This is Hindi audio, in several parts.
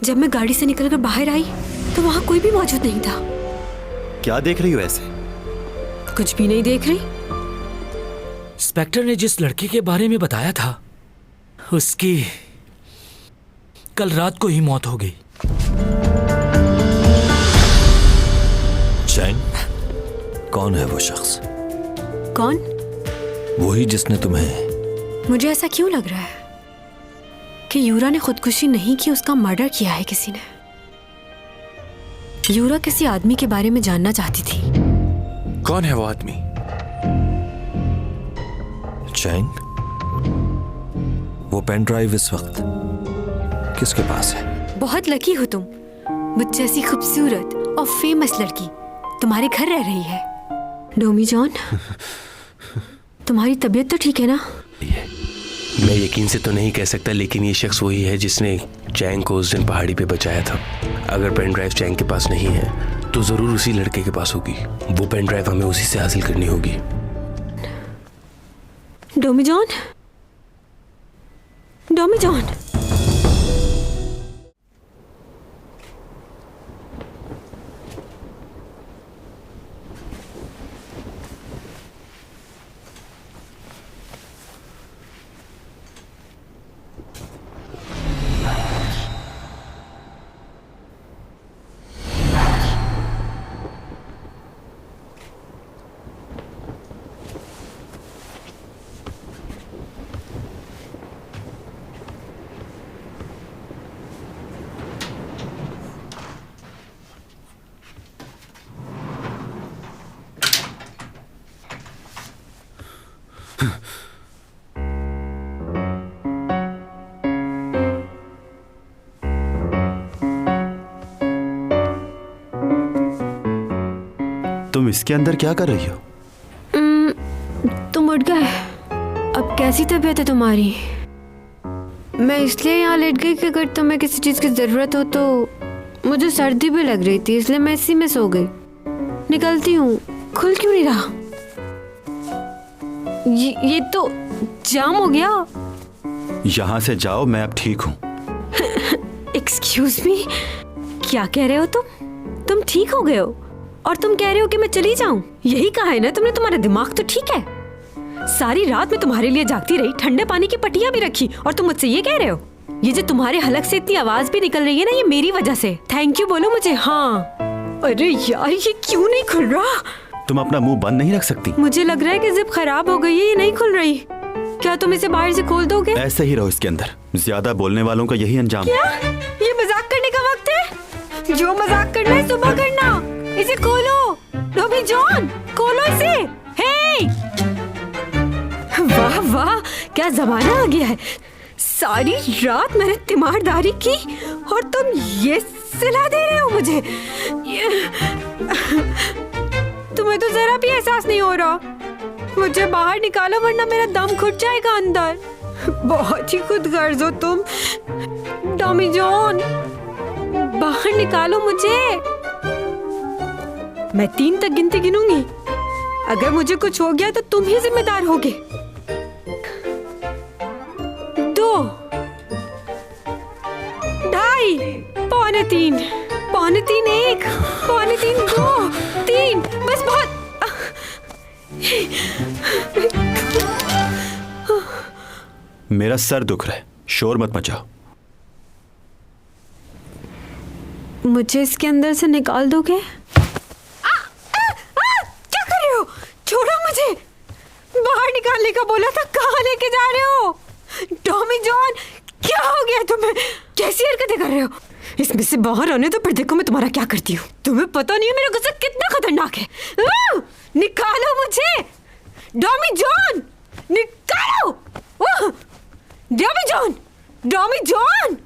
जब मैं गाड़ी से निकलकर बाहर आई तो वहाँ कोई भी मौजूद नहीं था। क्या देख रही हो ऐसे? कुछ भी नहीं देख रही। इंस्पेक्टर ने जिस लड़के के बारे में बताया था उसकी कल रात को ही मौत हो गई। चैंग, कौन है वो शख्स? कौन? वही जिसने तुम्हें। मुझे ऐसा क्यों लग रहा है कि यूरा ने खुदकुशी नहीं की, उसका मर्डर किया है किसी ने। यूरा किसी आदमी के बारे में जानना चाहती थी। कौन है वो आदमी? चैंग, वो पेन ड्राइव इस वक्त किसके पास है? बहुत लकी हो तुम, मुझ जैसी खूबसूरत और फेमस लड़की तुम्हारे घर रह रही है। डोमी जॉन, तुम्हारी तबीयत तो ठीक है ना? मैं यकीन से तो नहीं कह सकता, लेकिन ये शख्स वही है जिसने चैंग को उस दिन पहाड़ी पे बचाया था। अगर पेन ड्राइव चैंग के पास नहीं है तो जरूर उसी लड़के के पास होगी। वो पेन ड्राइव हमें उसी से हासिल करनी होगी। डोमी जॉन, डोमी जॉन। तुम इसके अंदर क्या कर रही हो? तुम उठ गए। अब कैसी तबीयत है तुम्हारी? मैं इसलिए यहाँ लेट गई कि अगर तुम्हें किसी चीज की जरूरत हो तो। मुझे सर्दी भी लग रही थी इसलिए मैं इसी में सो गई। निकलती हूँ। खुल क्यों नहीं रहा? ये तो जाम हो गया। यहाँ से जाओ, मैं अब ठीक हूँ। एक्सक्यूज मी, क्या कह रहे हो तुम ठीक हो गए हो और तुम कह रहे हो कि मैं चली जाऊं? यही कहा है ना तुमने? तुम्हारा दिमाग तो ठीक है। सारी रात मैं तुम्हारे लिए जागती रही, ठंडे पानी की पट्टियां भी रखी और तुम मुझसे ये कह रहे हो? ये जो तुम्हारे हलक से इतनी आवाज भी निकल रही है ना, ये मेरी वजह से। थैंक यू बोलो मुझे। हाँ। अरे यार, ये क्यों नहीं खुल रहा? तुम अपना मुंह बंद नहीं रख सकती? मुझे लग रहा है कि जिप खराब हो गई है, ये नहीं खुल रही। क्या तुम इसे बाहर से खोल दोगे? ऐसे ही रहो इसके अंदर। ज्यादा बोलने वालों का यही अंजाम। क्या ये मजाक करने का वक्त है? जो मजाक करना है सुबह करना। इसे खोलो डोमी जॉन, खोलो इसे। हे! वाह वाह, क्या जमाना आ गया है। सारी रात मैंने तीमारदारी की और तुम ये सिला दे रहे हो मुझे। तुम्हें तो जरा भी एहसास नहीं हो रहा। मुझे बाहर निकालो वरना मेरा दम घुट जाएगा अंदर। बहुत ही खुदगर्ज हो तुम। डोमी जॉन, बाहर निकालो मुझे। मैं 3 तक गिनती गिनूंगी। अगर मुझे कुछ हो गया तो तुम ही जिम्मेदार होगे। 2, 2.5, पौने 3, 1, पौने 3, 2, 3, बस बहुत। मेरा सर दुख रहा है, शोर मत मचाओ। मुझे इसके अंदर से निकाल दोगे? क्या कर रहे हो? छोड़ो मुझे। बाहर निकालने का बोला था, कहाँ लेके जा रहे हो? टॉमी जॉन, क्या हो गया तुम्हें? कैसी हरकतें कर रहे हो? इसमें से बाहर आने तो फिर देखो मैं तुम्हारा क्या करती हूँ। तुम्हें पता नहीं है मेरा गुस्सा कितना खतरनाक है। निकालो मुझे। टॉमी जॉन, निकालो। Tommy John, Tommy John.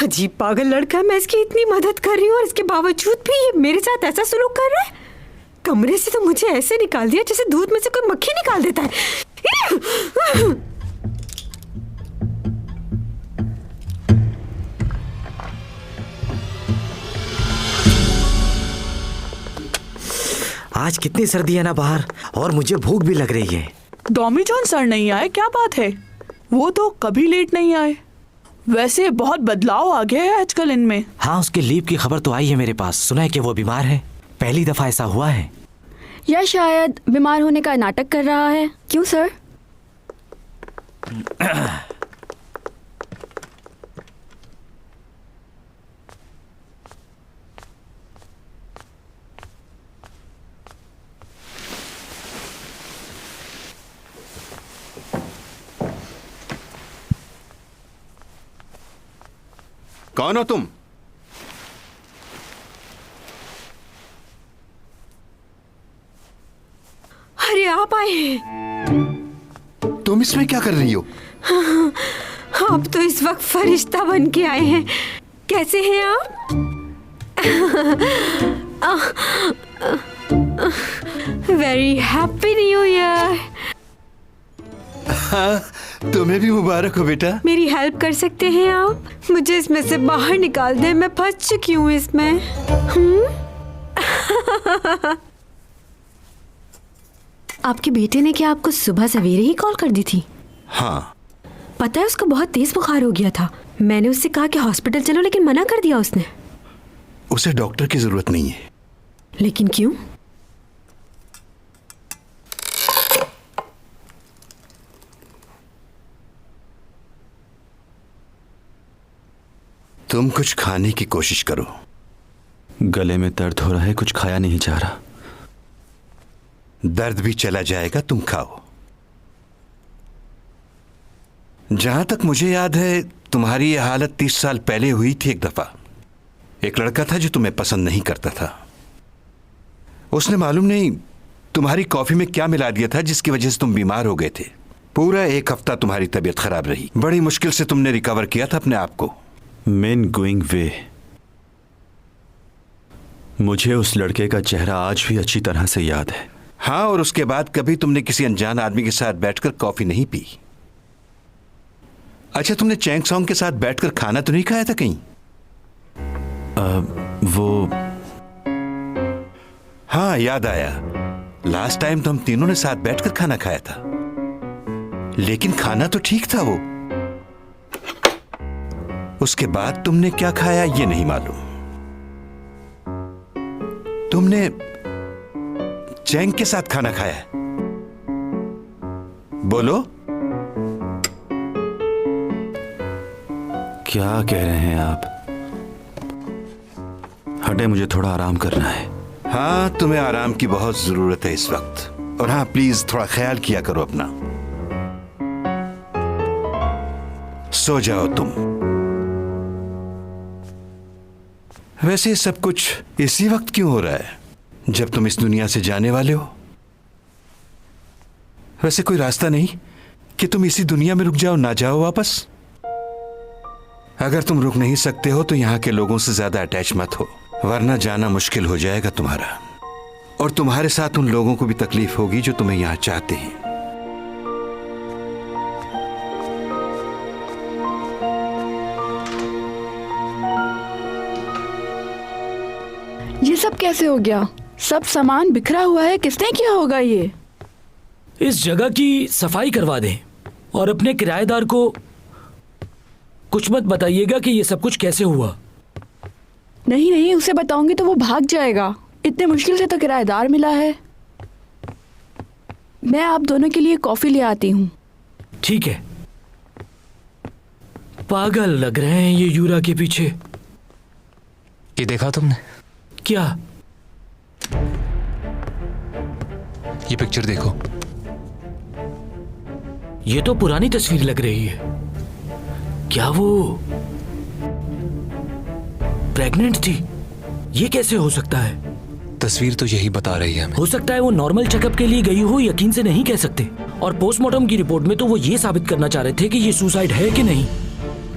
अजीब पागल लड़का है। मैं इसकी इतनी मदद कर रही हूँ और इसके बावजूद भी ये मेरे साथ ऐसा सलूक कर रहा है। कमरे से तो मुझे ऐसे निकाल दिया जैसे दूध में से कोई मक्खी निकाल देता है। आज कितनी सर्दी है ना बाहर, और मुझे भूख भी लग रही है। डॉमी जॉन सर नहीं आए, क्या बात है? वो तो कभी लेट नहीं आए। वैसे बहुत बदलाव आ गया है आजकल इनमें। हाँ, उसके लीव की खबर तो आई है मेरे पास। सुना है कि वो बीमार है। पहली दफा ऐसा हुआ है। या शायद बीमार होने का नाटक कर रहा है। क्यों सर? कौन हो तुम? अरे आप आए हैं। तुम इसमें क्या कर रही हो? आप तो इस वक्त फरिश्ता बन के आए हैं। कैसे हैं आप? Very happy new year. तुम्हें भी मुबारक हो बेटा। मेरी हेल्प कर सकते हैं आप? मुझे इसमें से बाहर निकाल दें, मैं फंस चुकी हूँ इसमें। आपके बेटे ने क्या आपको सुबह सवेरे ही कॉल कर दी थी? हाँ। पता है उसको बहुत तेज बुखार हो गया था। मैंने उससे कहा कि हॉस्पिटल चलो, लेकिन मना कर दिया उसने। उसे डॉक्टर की जरूरत नहीं है। लेकिन क्यों? तुम कुछ खाने की कोशिश करो। गले में दर्द हो रहा है, कुछ खाया नहीं जा रहा। दर्द भी चला जाएगा, तुम खाओ। जहां तक मुझे याद है तुम्हारी यह हालत 30 साल पहले हुई थी। एक दफा एक लड़का था जो तुम्हें पसंद नहीं करता था। उसने मालूम नहीं तुम्हारी कॉफी में क्या मिला दिया था जिसकी वजह से तुम बीमार हो गए थे। पूरा 1 हफ्ता तुम्हारी तबीयत खराब रही। बड़ी मुश्किल से तुमने रिकवर किया था अपने आप को। मेन गोइंग वे। मुझे उस लड़के का चेहरा आज भी अच्छी तरह से याद है। हाँ, और उसके बाद कभी तुमने किसी अनजान आदमी के साथ बैठकर कॉफी नहीं पी। अच्छा, तुमने चैंग सॉन्ग के साथ बैठकर खाना तो नहीं खाया था कहीं? वो हाँ, याद आया। लास्ट टाइम तो हम तीनों ने साथ बैठकर खाना खाया था, लेकिन खाना तो ठीक था वो। उसके बाद तुमने क्या खाया ये नहीं मालूम। तुमने चैंग के साथ खाना खाया है? बोलो। क्या कह रहे हैं आप? हटे, मुझे थोड़ा आराम करना है। हाँ, तुम्हें आराम की बहुत जरूरत है इस वक्त। और हाँ, प्लीज थोड़ा ख्याल किया करो अपना। सो जाओ तुम। वैसे ये सब कुछ इसी वक्त क्यों हो रहा है जब तुम इस दुनिया से जाने वाले हो? वैसे कोई रास्ता नहीं कि तुम इसी दुनिया में रुक जाओ, ना जाओ वापस? अगर तुम रुक नहीं सकते हो तो यहां के लोगों से ज्यादा अटैच मत हो, वरना जाना मुश्किल हो जाएगा तुम्हारा। और तुम्हारे साथ उन लोगों को भी तकलीफ होगी जो तुम्हें यहां चाहते हैं। ये सब कैसे हो गया? सब सामान बिखरा हुआ है। किसने किया होगा ये? इस जगह की सफाई करवा दें और अपने किराएदार को कुछ मत बताइएगा कि ये सब कुछ कैसे हुआ। नहीं नहीं, उसे बताऊंगी तो वो भाग जाएगा। इतने मुश्किल से तो किराएदार मिला है। मैं आप दोनों के लिए कॉफी ले आती हूँ। ठीक है। पागल लग रहे हैं ये यूरा के पीछे। ये देखा तुमने? क्या? ये पिक्चर देखो। ये तो पुरानी तस्वीर लग रही है। क्या वो प्रेग्नेंट थी? ये कैसे हो सकता है? तस्वीर तो यही बता रही है हमें। हो सकता है वो नॉर्मल चेकअप के लिए गई हो, यकीन से नहीं कह सकते। और पोस्टमार्टम की रिपोर्ट में तो वो ये साबित करना चाह रहे थे कि ये सुसाइड है कि नहीं।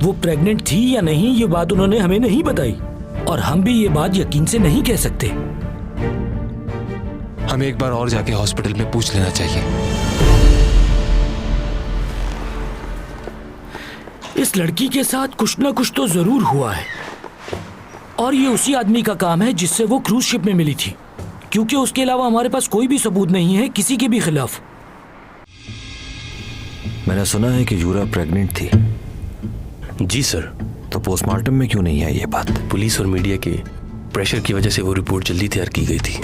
वो प्रेग्नेंट थी या नहीं ये बात उन्होंने हमें नहीं बताई, और हम भी ये बात यकीन से नहीं कह सकते। हमें एक बार और जाके हॉस्पिटल में पूछ लेना चाहिए। इस लड़की के साथ कुछ ना कुछ तो जरूर हुआ है, और ये उसी आदमी का काम है जिससे वो क्रूज शिप में मिली थी, क्योंकि उसके अलावा हमारे पास कोई भी सबूत नहीं है किसी के भी खिलाफ। मैंने सुना है कि यूरा प्रेग्नेंट थी, जी सर। तो पोस्टमार्टम में क्यों नहीं आई ये बात? पुलिस और मीडिया के प्रेशर की वजह से वो रिपोर्ट जल्दी तैयार की गई थी।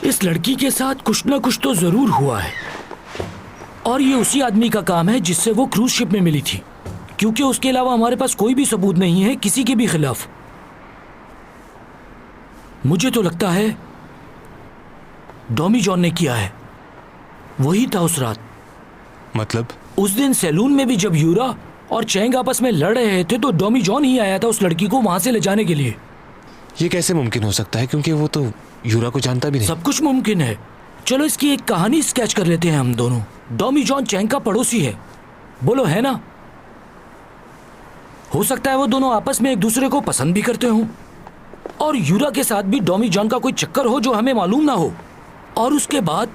इस लड़की के साथ कुछ ना कुछ तो जरूर हुआ है, और ये उसी आदमी का काम है जिससे वो क्रूज शिप में मिली थी, क्योंकि उसके अलावा हमारे पास कोई भी सबूत नहीं है किसी के भी खिलाफ। मुझे तो लगता है डॉमी जॉन ने किया है, वही था उस रात। मतलब? उस दिन सैलून में भी जब यूरा और चैंग आपस में लड़ रहे थे तो डॉमी जॉन ही आया था उस लड़की को वहां से ले जाने के लिए। ये कैसे मुमकिन हो सकता है, क्योंकि वो तो यूरा को जानता भी नहीं। सब कुछ मुमकिन है। चलो इसकी एक कहानी स्केच कर लेते हैं हम दोनों। डॉमी जॉन चैंग का पड़ोसी है, बोलो है ना? हो सकता है वो दोनों आपस में एक दूसरे को पसंद भी करते हों, और यूरा के साथ भी डॉमी जॉन का कोई चक्कर हो जो हमें मालूम ना हो। और उसके बाद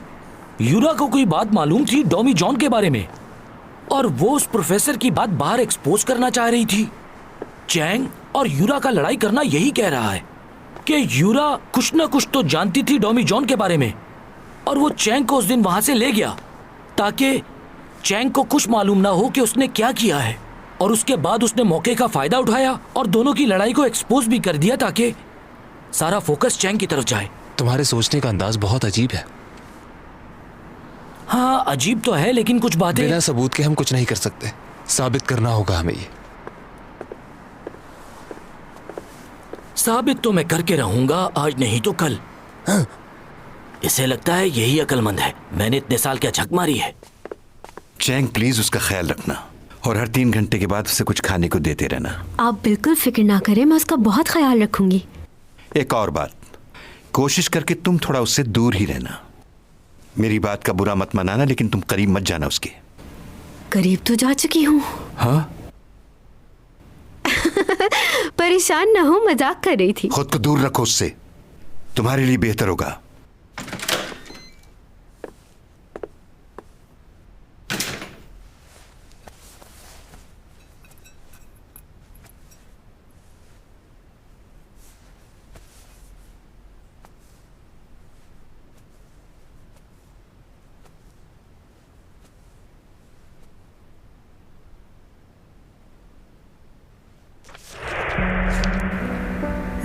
यूरा को कोई बात मालूम थी डॉमी जॉन के बारे में, और वो उस प्रोफेसर की बात बाहर एक्सपोज करना चाह रही थी। चैंग और यूरा का लड़ाई करना यही कह रहा है कि यूरा कुछ ना कुछ तो जानती थी डॉमी जॉन के बारे में, और वो चैंग को उस दिन वहां से ले गया ताकि चैंग को कुछ मालूम ना हो कि उसने क्या किया है। और उसके बाद उसने मौके का फायदा उठाया और दोनों की लड़ाई को एक्सपोज भी कर दिया ताकि सारा फोकस चैंग की तरफ जाए। तुम्हारे सोचने का अंदाज बहुत अजीब है। हाँ अजीब तो है, लेकिन कुछ बातें बिना सबूत के हम कुछ नहीं कर सकते, साबित करना होगा हमें ये। साबित तो मैं करके रहूंगा, आज नहीं तो कल। हाँ। इसे लगता है यही अक्लमंद है, मैंने इतने साल क्या झक मारी है। चैंग प्लीज उसका ख्याल रखना, और हर 3 घंटे के बाद उसे कुछ खाने को देते रहना। आप बिल्कुल फिक्र ना करें, मैं उसका बहुत ख्याल रखूंगी। एक और बात, कोशिश करके तुम थोड़ा उससे दूर ही रहना। मेरी बात का बुरा मत मनाना, लेकिन तुम करीब मत जाना उसके। करीब तो जा चुकी हूँ। हाँ? परेशान ना हो, मजाक कर रही थी। खुद को दूर रखो उससे, तुम्हारे लिए बेहतर होगा।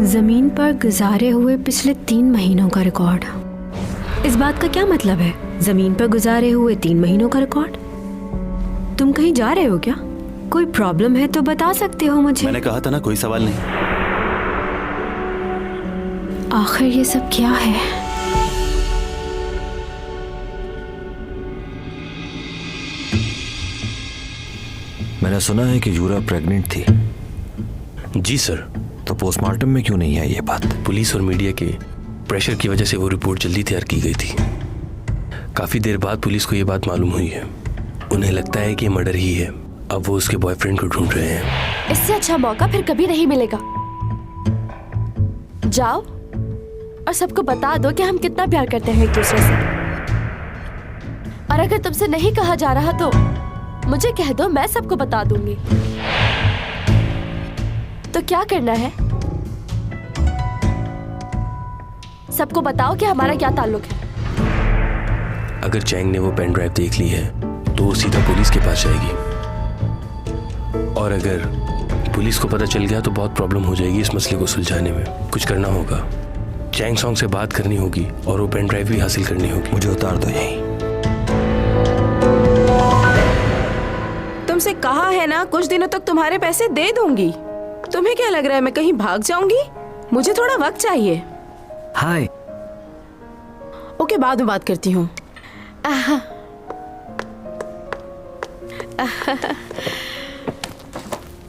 जमीन पर गुजारे हुए पिछले 3 महीनों का रिकॉर्ड। इस बात का क्या मतलब है? जमीन पर गुजारे हुए 3 महीनों का रिकॉर्ड? तुम कहीं जा रहे हो क्या? कोई प्रॉब्लम है तो बता सकते हो मुझे। मैंने कहा था ना, कोई सवाल नहीं। आखिर ये सब क्या है? मैंने सुना है कि यूरा प्रेग्नेंट थी, जी सर। तो पोस्टमार्टम में क्यों नहीं आई ये बात? पुलिस और मीडिया के प्रेशर की वजह से वो रिपोर्ट जल्दी तैयार की गई थी। काफी देर बाद पुलिस को ये बात मालूम हुई है। उन्हें लगता है कि ये मर्डर ही है। अब वो उसके बॉयफ्रेंड को ढूंढ रहे हैं। इससे अच्छा मौका फिर कभी नहीं मिलेगा। जाओ और सबको बता दो कि हम कितना प्यार करते हैं एक दूसरे से। और अगर तुमसे नहीं कहा जा रहा तो मुझे कह दो, मैं सबको बता दूंगी। तो क्या करना है? सबको बताओ कि हमारा क्या ताल्लुक है। अगर चैंग ने वो पेन ड्राइव देख ली है तो वो सीधा पुलिस के पास जाएगी, और अगर पुलिस को पता चल गया तो बहुत प्रॉब्लम हो जाएगी इस मसले को सुलझाने में। कुछ करना होगा, चैंग सॉन्ग से बात करनी होगी और वो पेन ड्राइव भी हासिल करनी होगी। मुझे उतार दो यहीं। तुमसे कहा है ना, कुछ दिनों तक तुम्हारे पैसे दे दूंगी। तुम्हें क्या लग रहा है मैं कहीं भाग जाऊंगी? मुझे थोड़ा वक्त चाहिए। हाय। ओके, बाद में बात करती हूँ।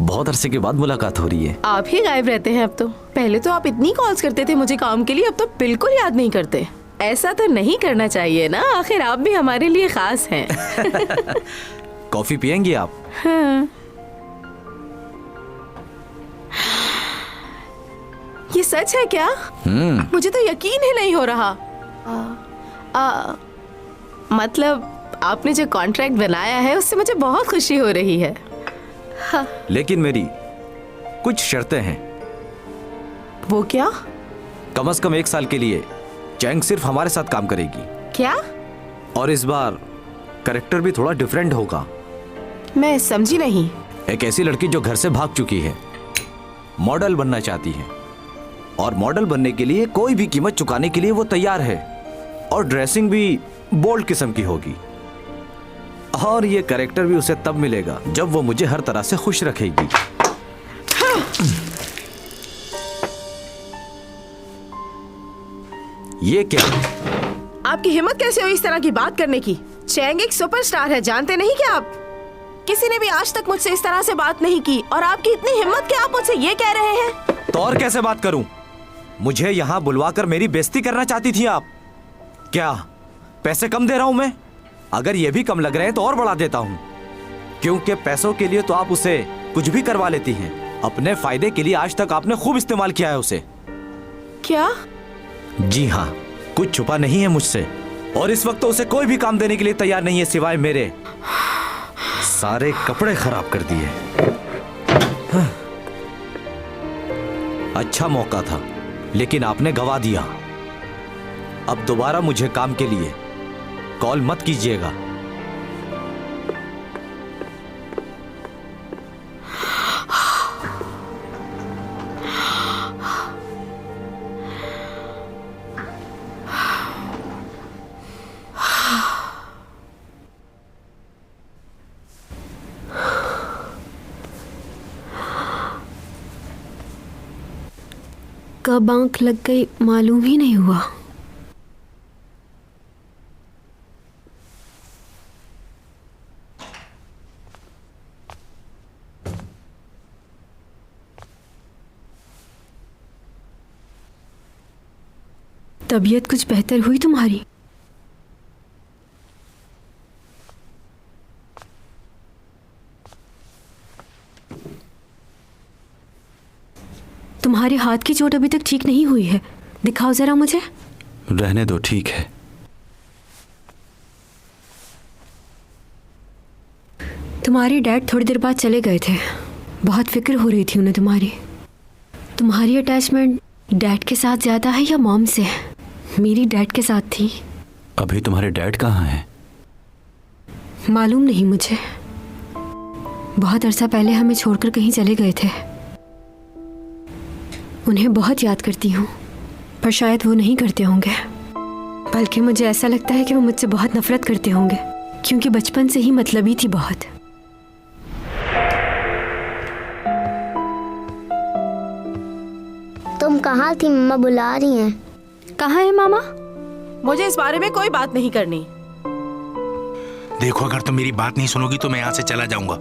बहुत अरसे के बाद मुलाकात हो रही है। आप ही गायब रहते हैं अब तो। पहले तो आप इतनी कॉल्स करते थे मुझे काम के लिए, अब तो बिल्कुल याद नहीं करते। ऐसा तो नहीं करना चाहिए ना, आखिर आप भी हमारे लिए खास हैं। कॉफी पियेंगी आप? हाँ। ये सच है क्या? मुझे तो यकीन ही नहीं हो रहा। मतलब आपने जो कॉन्ट्रैक्ट बनाया है उससे मुझे बहुत खुशी हो रही है। हाँ। लेकिन मेरी कुछ शर्तें हैं। वो क्या? कम से कम 1 साल के लिए चैंग सिर्फ हमारे साथ काम करेगी। क्या? और इस बार कैरेक्टर भी थोड़ा डिफरेंट होगा। मैं समझी नहीं। एक ऐसी लड़की जो घर से भाग चुकी है, मॉडल बनना चाहती है, और मॉडल बनने के लिए कोई भी कीमत चुकाने के लिए वो तैयार है, और ड्रेसिंग भी बोल्ड किस्म की होगी। और ये कैरेक्टर भी उसे तब मिलेगा जब वो मुझे हर तरह से खुश रखेगी। ये क्या? आपकी हिम्मत कैसे हुई इस तरह की बात करने की? चैंग एक सुपरस्टार है, जानते नहीं क्या आप? किसी ने भी आज तक मुझसे इस तरह से बात नहीं की, और आपकी इतनी हिम्मत कि आप मुझसे ये कह रहे हैं? तो और कैसे बात करूं? मुझे यहाँ बुलवाकर मेरी बेइज्जती करना चाहती थी आप? क्या पैसे कम दे रहा हूं मैं? अगर ये भी कम लग रहे हैं तो और बढ़ा देता हूं, क्योंकि पैसों के लिए तो आप उसे कुछ भी करवा लेती हैं। अपने फायदे के लिए आज तक आपने खूब इस्तेमाल किया है उसे। क्या? जी हाँ, कुछ छुपा नहीं है मुझसे, और इस वक्त तो उसे कोई भी काम देने के लिए तैयार नहीं है सिवाय मेरे। सारे कपड़े खराब कर दिए। अच्छा मौका था, लेकिन आपने गवा दिया। अब दोबारा मुझे काम के लिए कॉल मत कीजिएगा। कब आंख लग गई मालूम ही नहीं हुआ। तबीयत कुछ बेहतर हुई तुम्हारी? तुम्हारे हाथ की चोट अभी तक ठीक नहीं हुई है, दिखाओ जरा मुझे। रहने दो, ठीक है। तुम्हारे डैड थोड़ी देर बाद चले गए थे, बहुत फिक्र हो रही थी उन्हें तुम्हारी। तुम्हारी अटैचमेंट डैड के साथ ज्यादा है या मॉम से? मेरी डैड के साथ थी। अभी तुम्हारे डैड कहाँ हैं? मालूम नहीं मुझे, बहुत अरसा पहले हमें छोड़कर कहीं चले गए थे। उन्हें बहुत याद करती हूँ, पर शायद वो नहीं करते होंगे। बल्कि मुझे ऐसा लगता है कि वो मुझसे बहुत नफरत करते होंगे, क्योंकि बचपन से ही मतलबी थी बहुत। तुम कहाँ थी? मम्मा बुला रही हैं। कहाँ है मामा? मुझे इस बारे में कोई बात नहीं करनी। देखो, अगर तुम मेरी बात नहीं सुनोगी तो मैं यहाँ से चला जाऊंगा।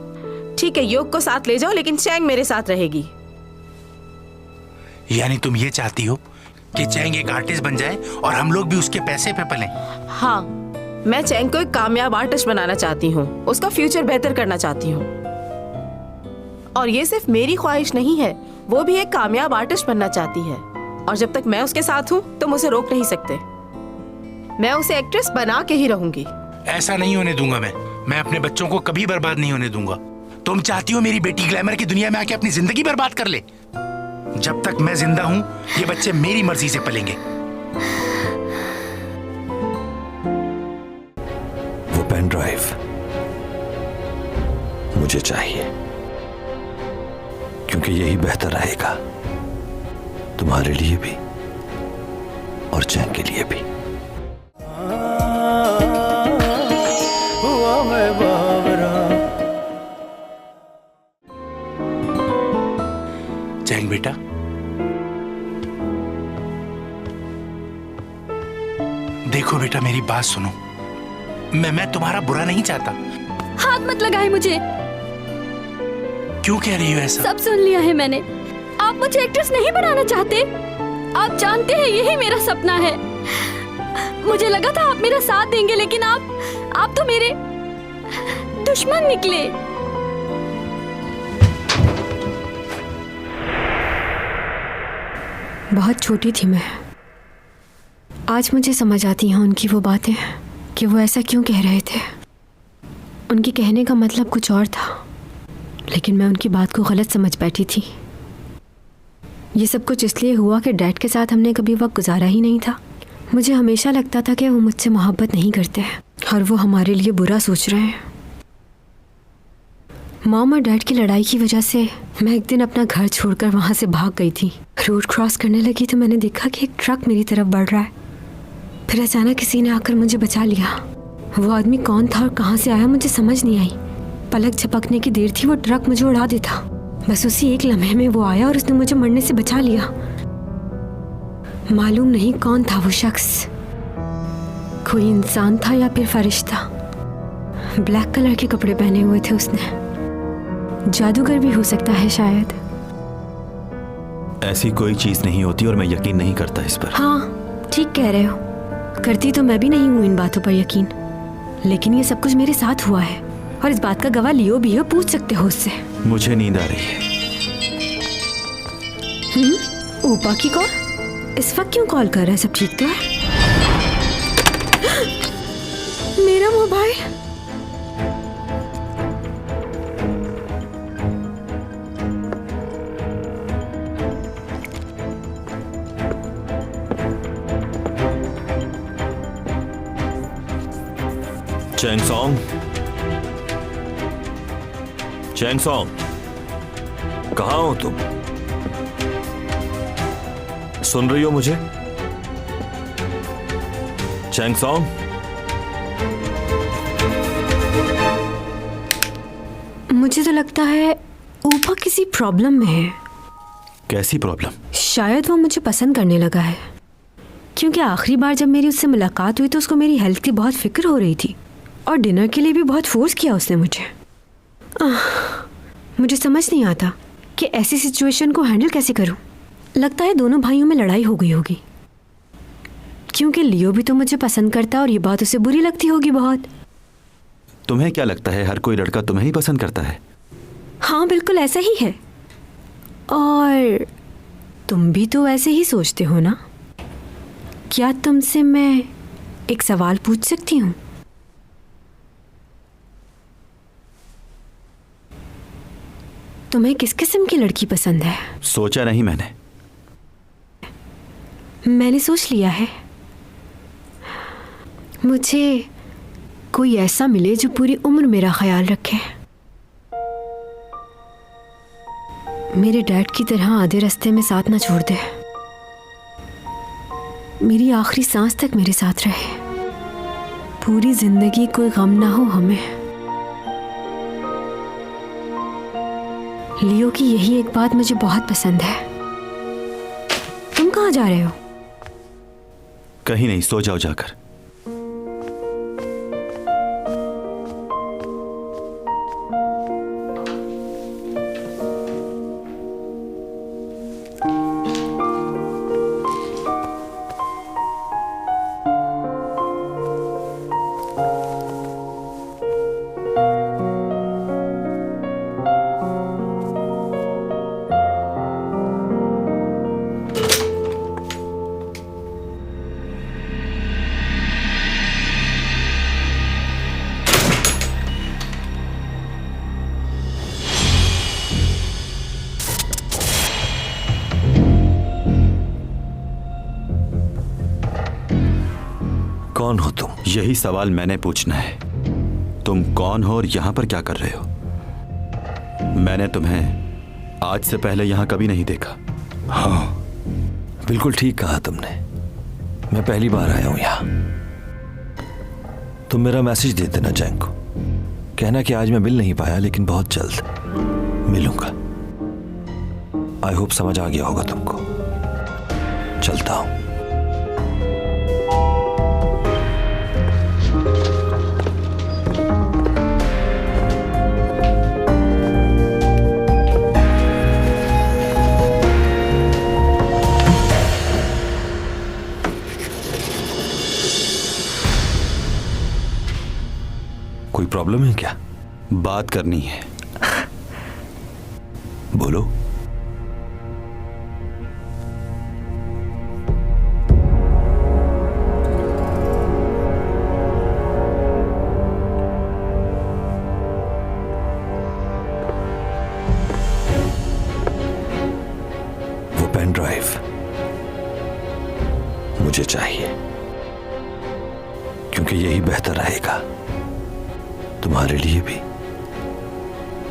ठीक है, योग को साथ ले जाओ, लेकिन चैंग मेरे साथ रहेगी। यानी तुम ये चाहती हो कि चैंग एक आर्टिस्ट बन जाए और हम लोग भी उसके पैसे पे पलें? हाँ, मैं चैंग को एक कामयाब आर्टिस्ट बनाना चाहती हूँ, उसका फ्यूचर बेहतर करना चाहती हूँ। और ये सिर्फ मेरी ख्वाहिश नहीं है, वो भी एक कामयाब आर्टिस्ट बनना चाहती है। और जब तक मैं उसके साथ हूँ तुम उसे रोक नहीं सकते। मैं उसे एक्ट्रेस बना के ही रहूंगी। ऐसा नहीं होने दूंगा मैं अपने बच्चों को कभी बर्बाद नहीं होने दूंगा। तुम चाहती हो मेरी बेटी ग्लैमर की दुनिया में आके अपनी जिंदगी बर्बाद कर ले? जब तक मैं जिंदा हूं ये बच्चे मेरी मर्जी से पलेंगे। वो पेन ड्राइव मुझे चाहिए, क्योंकि यही बेहतर रहेगा तुम्हारे लिए भी और चैंग के लिए भी। चैंग बेटा, देखो बेटा, मेरी बात सुनो। मैं तुम्हारा बुरा नहीं चाहता। हाथ मत लगाए मुझे। क्यों कह रही हो ऐसा? सब सुन लिया है मैंने। आप मुझे एक्ट्रेस नहीं बनाना चाहते। आप जानते हैं यही मेरा सपना है। मुझे लगा था आप मेरा साथ देंगे, लेकिन आप तो मेरे दुश्मन निकले। बहुत छोटी थी मैं। आज मुझे समझ आती हैं उनकी वो बातें, कि वो ऐसा क्यों कह रहे थे। उनके कहने का मतलब कुछ और था, लेकिन मैं उनकी बात को गलत समझ बैठी थी। ये सब कुछ इसलिए हुआ कि डैड के साथ हमने कभी वक्त गुजारा ही नहीं था। मुझे हमेशा लगता था कि वो मुझसे मोहब्बत नहीं करते हैं और वो हमारे लिए बुरा सोच रहे हैं। मॉम और डैड की लड़ाई की वजह से मैं एक दिन अपना घर छोड़कर वहाँ से भाग गई थी। रोड क्रॉस करने लगी तो मैंने देखा कि एक ट्रक मेरी तरफ बढ़ रहा है। फिर अचानक किसी ने आकर मुझे बचा लिया। वो आदमी कौन था और कहाँ से आया मुझे समझ नहीं आई। पलक झपकने की देर थी, वो ट्रक मुझे उड़ा देता। बस उसी एक लम्हे में वो आया और उसने मुझे मरने से बचा लिया। मालूम नहीं कौन था वो शख्स, कोई इंसान था या फिर फरिश्ता। ब्लैक कलर के कपड़े पहने हुए थे उसने। जादूगर भी हो सकता है शायद। ऐसी कोई चीज नहीं होती और मैं यकीन नहीं करता इस पर। हाँ ठीक कह रहे हो, करती तो मैं भी नहीं हूँ इन बातों पर यकीन, लेकिन ये सब कुछ मेरे साथ हुआ है और इस बात का गवाह लियो भी है, पूछ सकते हो उससे। मुझे नींद आ रही है। ऊपा की कॉल? इस वक्त क्यों कॉल कर रहा है? सब ठीक तो है? मेरा mobile. Chang Song, Chang Song, कहाँ हो तुम? सुन रही हो मुझे? चैंग सॉन्ग, मुझे तो लगता है ऊपा किसी प्रॉब्लम में है। कैसी प्रॉब्लम? शायद वो मुझे पसंद करने लगा है, क्योंकि आखिरी बार जब मेरी उससे मुलाकात हुई तो उसको मेरी हेल्थ की बहुत फिक्र हो रही थी और डिनर के लिए भी बहुत फोर्स किया उसने मुझे। मुझे समझ नहीं आता कि ऐसी सिचुएशन को हैंडल कैसे करूं। लगता है दोनों भाइयों में लड़ाई हो गई होगी, क्योंकि लियो भी तो मुझे पसंद करता और ये बात उसे बुरी लगती होगी बहुत। तुम्हें क्या लगता है हर कोई लड़का तुम्हें ही पसंद करता है? हाँ बिल्कुल ऐसा ही है, और तुम भी तो ऐसे ही सोचते हो ना? क्या तुमसे मैं एक सवाल पूछ सकती हूँ? तुम्हें किस किस्म की लड़की पसंद है? सोचा नहीं मैंने। मैंने सोच लिया है। मुझे कोई ऐसा मिले जो पूरी उम्र मेरा ख्याल रखे, मेरे डैड की तरह आधे रास्ते में साथ ना छोड़ दे, मेरी आखिरी सांस तक मेरे साथ रहे, पूरी जिंदगी कोई गम ना हो हमें। लियो की यही एक बात मुझे बहुत पसंद है। तुम कहाँ जा रहे हो? कहीं नहीं, सो जाओ जाकर। कौन हो तुम? यही सवाल मैंने पूछना है। तुम कौन हो और यहां पर क्या कर रहे हो? मैंने तुम्हें आज से पहले यहां कभी नहीं देखा। हाँ बिल्कुल ठीक कहा तुमने, मैं पहली बार आया हूं यहां। तुम मेरा मैसेज दे देना जैंग को, कहना कि आज मैं मिल नहीं पाया लेकिन बहुत जल्द मिलूंगा। आई होप समझ आ गया होगा तुमको। चलता हूं। कोई प्रॉब्लम है क्या? बात करनी है। बोलो। मुझे चाहिए, क्योंकि यही बेहतर रहेगा तुम्हारे लिए भी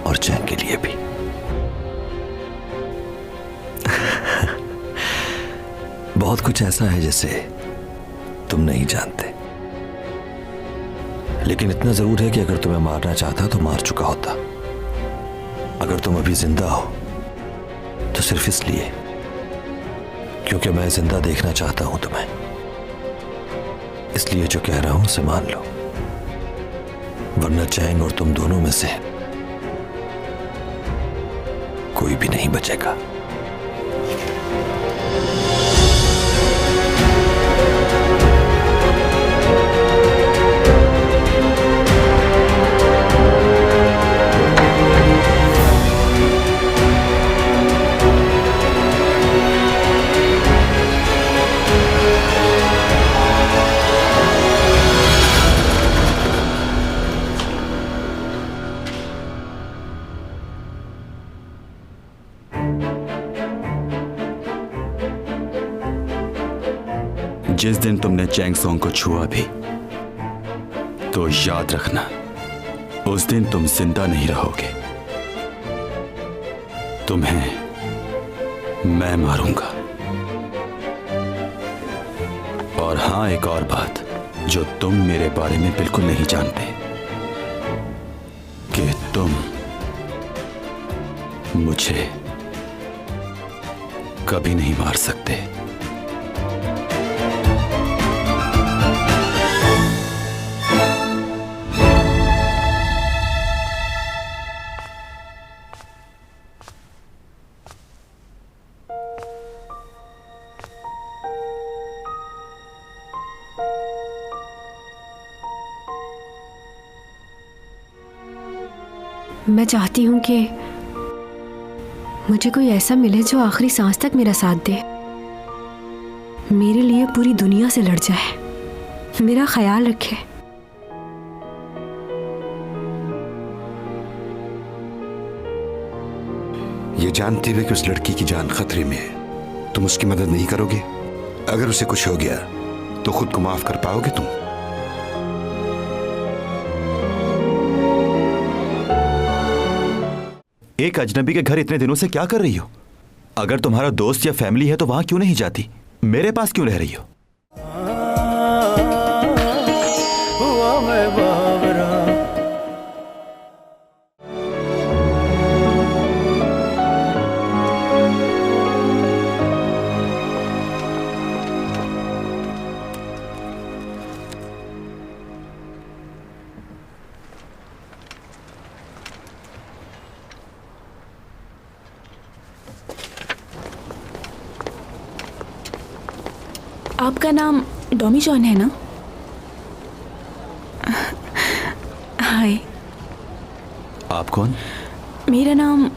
और चैन के लिए भी। बहुत कुछ ऐसा है जिसे तुम नहीं जानते, लेकिन इतना जरूर है कि अगर तुम्हें मारना चाहता तो मार चुका होता। अगर तुम अभी जिंदा हो तो सिर्फ इसलिए क्योंकि मैं जिंदा देखना चाहता हूं तुम्हें। इसलिए जो कह रहा हूं उसे मान लो, वरना चैंग और तुम दोनों में से कोई भी नहीं बचेगा। जिस दिन तुमने चैंग सोंग को छुआ भी तो याद रखना, उस दिन तुम जिंदा नहीं रहोगे। तुम्हें मैं मारूंगा। और हां, एक और बात जो तुम मेरे बारे में बिल्कुल नहीं जानते, कि तुम मुझे कभी नहीं मार सकते। मैं चाहती हूँ कि मुझे कोई ऐसा मिले जो आखिरी सांस तक मेरा साथ दे, मेरे लिए पूरी दुनिया से लड़ जाए, मेरा ख्याल रखे। ये जानते हुए कि उस लड़की की जान खतरे में है, तुम उसकी मदद नहीं करोगे? अगर उसे कुछ हो गया तो खुद को माफ कर पाओगे तुम? एक अजनबी के घर इतने दिनों से क्या कर रही हो? अगर तुम्हारा दोस्त या फैमिली है तो वहां क्यों नहीं जाती? मेरे पास क्यों रह रही हो? आपका नाम डॉमी जॉन है ना? हाय। आप कौन? मेरा नाम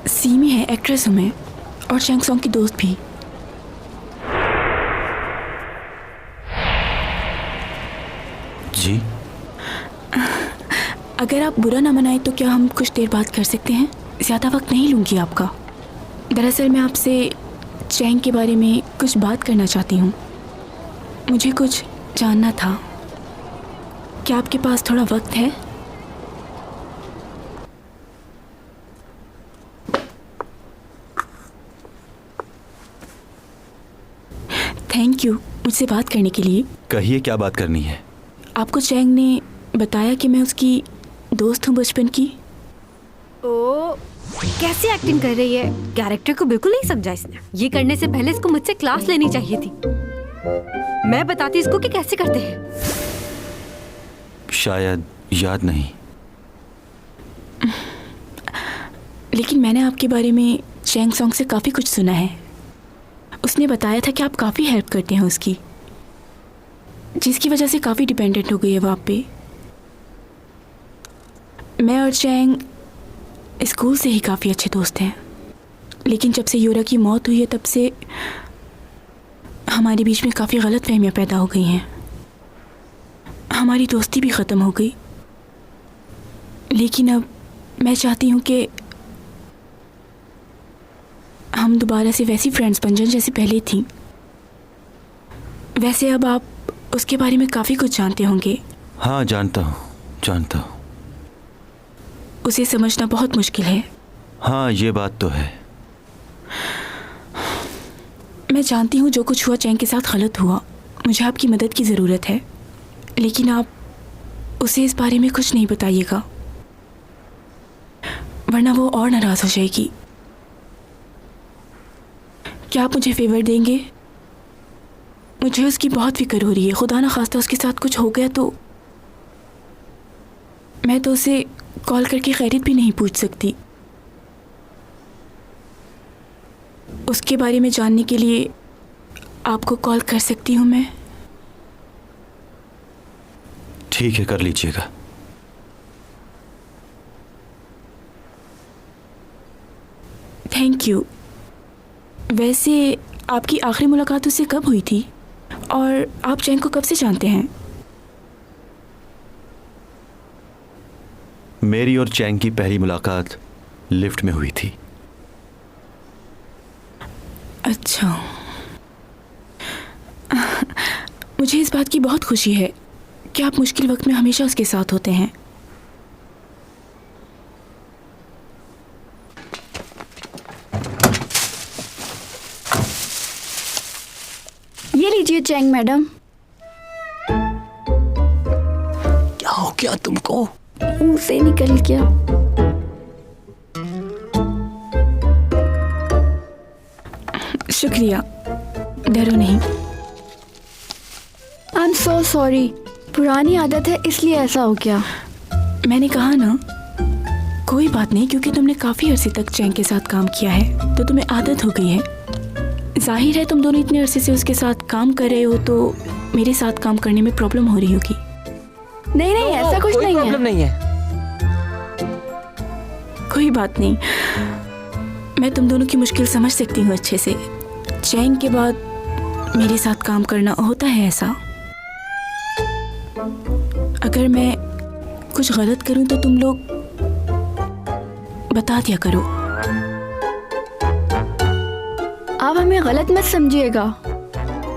सीमी है, एक्ट्रेस हूँ मैं, और चैंग सोंग की दोस्त भी। जी? अगर आप बुरा ना मनाए तो क्या हम कुछ देर बात कर सकते हैं? ज़्यादा वक्त नहीं लूँगी आपका। दरअसल मैं आपसे चैंग के बारे में कुछ बात करना चाहती हूँ। मुझे कुछ जानना था। क्या आपके पास थोड़ा वक्त है? थैंक यू मुझसे बात करने के लिए। कहिए, क्या बात करनी है? आपको चैंग ने बताया कि मैं उसकी दोस्त हूँ बचपन की। ओ, कैसी एक्टिंग कर रही है? कैरेक्टर को बिल्कुल नहीं समझा इसने। ये करने से पहले इसको मुझसे क्लास लेनी चाहिए थी। मैं बताती इसको कि कैसे करते हैं। शायद याद नहीं। लेकिन मैंने आपके बारे में चैंग सोंग से काफ़ी कुछ सुना है। उसने बताया था कि आप काफ़ी हेल्प करते हैं उसकी, जिसकी वजह से काफ़ी डिपेंडेंट हो गई है वो आप पे। मैं और चैंग स्कूल से ही काफ़ी अच्छे दोस्त हैं, लेकिन जब से योरा की मौत हुई है तब से हमारे बीच में काफ़ी गलतफहमियां पैदा हो गई हैं। हमारी दोस्ती भी ख़त्म हो गई। लेकिन अब मैं चाहती हूँ कि हम दोबारा से वैसी फ्रेंड्स बन जाएं जैसे पहले थी। वैसे अब आप उसके बारे में काफ़ी कुछ जानते होंगे। हाँ जानता हूँ, जानता हूँ। उसे समझना बहुत मुश्किल है। हाँ ये बात तो है। मैं जानती हूँ जो कुछ हुआ चैंग के साथ गलत हुआ। मुझे आपकी मदद की ज़रूरत है, लेकिन आप उसे इस बारे में कुछ नहीं बताइएगा, वरना वो और नाराज़ हो जाएगी। क्या आप मुझे फेवर देंगे? मुझे उसकी बहुत फिक्र हो रही है। खुदा ना खास्ता उसके साथ कुछ हो गया तो मैं तो उसे कॉल करके खैरियत भी नहीं पूछ सकती। उसके बारे में जानने के लिए आपको कॉल कर सकती हूँ मैं? ठीक है, कर लीजिएगा। Thank you. वैसे आपकी आखिरी मुलाकात उससे कब हुई थी और आप चैंग को कब से जानते हैं? मेरी और चैंग की पहली मुलाकात लिफ्ट में हुई थी। अच्छा, मुझे इस बात की बहुत खुशी है कि आप मुश्किल वक्त में हमेशा उसके साथ होते हैं। ये लीजिए चैंग मैडम। क्या हो गया तुमको? मुंह से निकल गया। शुक्रिया, डरो नहीं। आई एम सो सॉरी, पुरानी आदत है इसलिए ऐसा हो गया। मैंने कहा ना, कोई बात नहीं, क्योंकि तुमने काफ़ी अरसे तक चैंग के साथ काम किया है तो तुम्हें आदत हो गई है। जाहिर है तुम दोनों इतने अरसे से उसके साथ काम कर रहे हो तो मेरे साथ काम करने में प्रॉब्लम हो रही होगी। नहीं नहीं, ऐसा कुछ नहीं है। नहीं है। कोई बात नहीं, मैं तुम दोनों की मुश्किल समझ सकती हूँ अच्छे से। चैंग के बाद मेरे साथ काम करना होता है ऐसा। अगर मैं कुछ गलत करूं तो तुम लोग बता दिया करो। आप हमें गलत मत समझिएगा,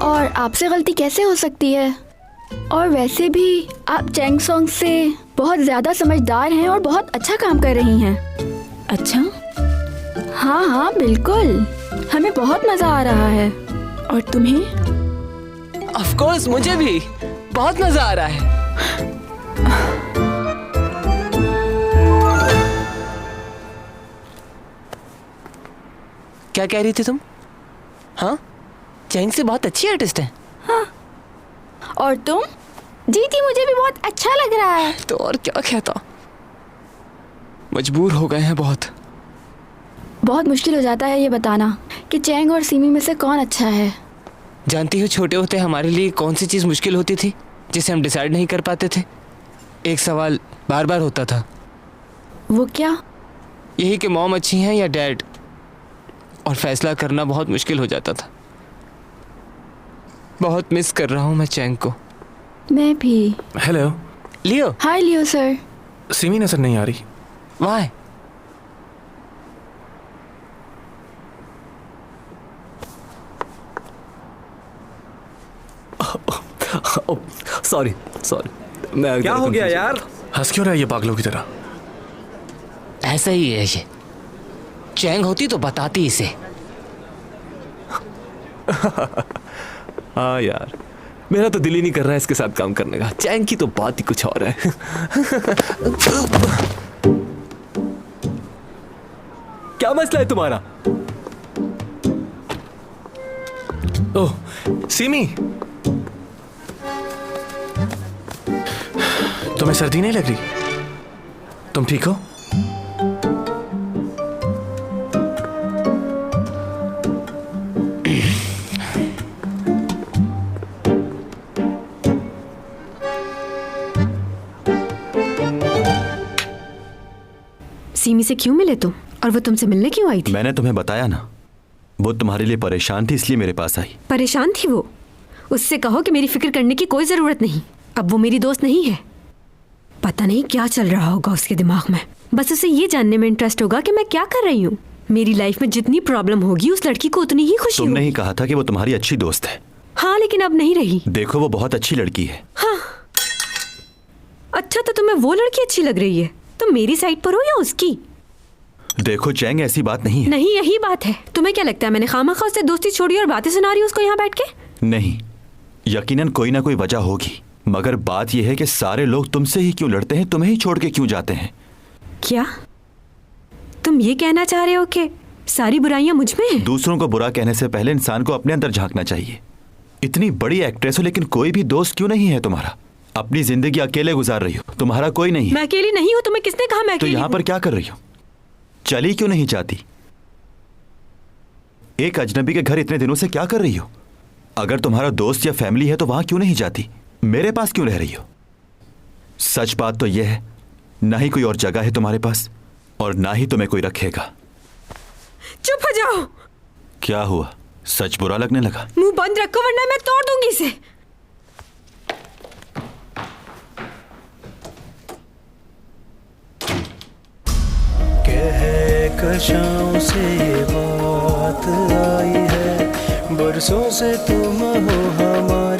और आपसे गलती कैसे हो सकती है? और वैसे भी आप चैंग सॉन्ग से बहुत ज़्यादा समझदार हैं और बहुत अच्छा काम कर रही हैं। अच्छा? हाँ हाँ बिल्कुल, हमें बहुत मज़ा आ रहा है। और तुम्हें? ऑफ कोर्स, मुझे भी बहुत मजा आ रहा है। क्या कह रही थी तुम? हाँ, चैंग से बहुत अच्छी आर्टिस्ट है। हाँ, और तुम? जी जी, मुझे भी बहुत अच्छा लग रहा है। तो और क्या कहता, मजबूर हो गए हैं बहुत। बहुत मुश्किल हो जाता है ये बताना कि चैंग और सीमी में से कौन अच्छा है। जानती हो छोटे होते हमारे लिए कौन सी चीज़ मुश्किल होती थी जिसे हम डिसाइड नहीं कर पाते थे? एक सवाल बार बार होता था। वो क्या? यही कि मॉम अच्छी हैं या डैड, और फैसला करना बहुत मुश्किल हो जाता था। बहुत मिस कर रहा हूँ मैं चैंग को। मैं भी। हेलो लियो। हाय लियो सर। सिमी नजर नहीं आ रही। वाह, सॉरी सॉरी, मैं क्या हो गया यार? हंस क्यों रहा है ये पागलों की तरह? ऐसा ही है ये। चैंग होती तो बताती इसे। हाँ यार, मेरा तो दिल ही नहीं कर रहा है इसके साथ काम करने का। चैंग की तो बात ही कुछ और है। क्या मसला है तुम्हारा? ओह सिमी, तुम्हें सर्दी नहीं लग रही? तुम ठीक हो? सीमी से क्यों मिले तुम? और वो तुमसे मिलने क्यों आई थी? मैंने तुम्हें बताया ना, वो तुम्हारे लिए परेशान थी इसलिए मेरे पास आई। परेशान थी वो? उससे कहो कि मेरी फिक्र करने की कोई जरूरत नहीं। अब वो मेरी दोस्त नहीं है। पता नहीं क्या चल रहा होगा उसके दिमाग में। बस उसे ये जानने में इंटरेस्ट होगा कि मैं क्या कर रही हूँ। मेरी लाइफ में जितनी प्रॉब्लम होगी उस लड़की को उतनी ही खुशी तुमने होगी। ही कहा था कि वो तुम्हारी अच्छी दोस्त है। हाँ लेकिन अब नहीं रही। देखो वो बहुत अच्छी लड़की है। हाँ अच्छा, तो तुम्हें वो लड़की अच्छी लग रही है? तुम मेरी साइड पर हो या उसकी? देखो चैंग, ऐसी बात नहीं है। नहीं, यही बात है। तुम्हें क्या लगता है मैंने खामखा उससे दोस्ती छोड़ी और बातें सुना रही हूँ उसको यहाँ बैठ के? नहीं, यकीनन कोई ना कोई वजह होगी, मगर बात यह है कि सारे लोग तुमसे ही क्यों लड़ते हैं, तुम्हें ही छोड़ के क्यों जाते हैं? क्या तुम ये कहना चाह रहे हो कि सारी बुराइयां मुझ में हैं? दूसरों को बुरा कहने से पहले इंसान को अपने अंदर झांकना चाहिए। इतनी बड़ी एक्ट्रेस हो लेकिन कोई भी दोस्त क्यों नहीं है तुम्हारा? अपनी जिंदगी अकेले गुजार रही हो, तुम्हारा कोई नहीं है। मैं अकेली नहीं हूँ। तुम्हें किसने कहा मैं तो अकेली यहाँ हूँ? पर क्या कर रही हो? चली क्यों नहीं जाती? एक अजनबी के घर इतने दिनों से क्या कर रही हो? अगर तुम्हारा दोस्त या फैमिली है तो वहां क्यों नहीं जाती? मेरे पास क्यों रह रही हो? सच बात तो यह है, ना ही कोई और जगह है तुम्हारे पास और ना ही तुम्हें कोई रखेगा। चुप हो जाओ। क्या हुआ, सच बुरा लगने लगा? मुंह बंद रखो वरना मैं तोड़ दूंगी इसे। कशाओं से ये बात आई है, बरसों से तुम हो हमारे